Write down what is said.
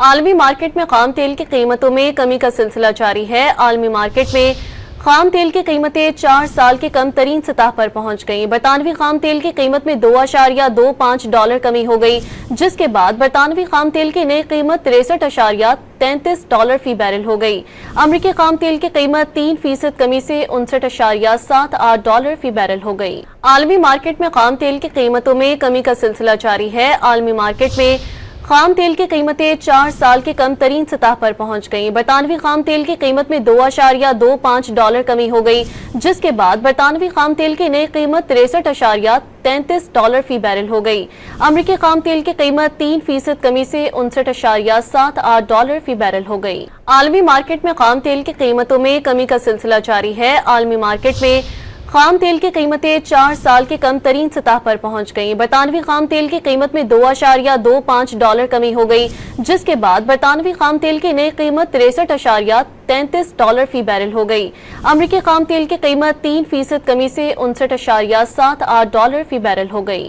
عالمی مارکیٹ میں خام تیل کی قیمتوں میں کمی کا سلسلہ جاری ہے۔ عالمی مارکیٹ میں خام تیل کی قیمتیں 4 سال کی کم ترین سطح پر پہنچ گئیں۔ برطانوی خام تیل کی قیمت میں $2.25 کمی ہو گئی، جس کے بعد برطانوی خام تیل کی نئی قیمت $63.33 فی بیرل ہو گئی۔ امریکی خام تیل کی قیمت 3% کمی سے $59.78 فی بیرل ہو گئی۔ عالمی مارکیٹ میں خام تیل کی قیمتوں میں کمی کا سلسلہ جاری ہے۔ عالمی مارکیٹ میں خام تیل کی قیمتیں 4 سال کی کم ترین سطح پر پہنچ گئیں۔ برطانوی خام تیل کی قیمت میں $2.25 کمی ہو گئی، جس کے بعد برطانوی خام تیل کی نئی قیمت $63.33 فی بیرل ہو گئی۔ امریکی خام تیل کی قیمت 3% کمی سے $59.78 فی بیرل ہو گئی۔ عالمی مارکیٹ میں خام تیل کی قیمتوں میں کمی کا سلسلہ جاری ہے۔ عالمی مارکیٹ میں خام تیل کی قیمتیں 4 سال کی کم ترین سطح پر پہنچ گئیں۔ برطانوی خام تیل کی قیمت میں $2.25 کمی ہو گئی، جس کے بعد برطانوی خام تیل کی نئی قیمت $63.33 فی بیرل ہو گئی۔ امریکی خام تیل کی قیمت 3% کمی سے $59.78 فی بیرل ہو گئی۔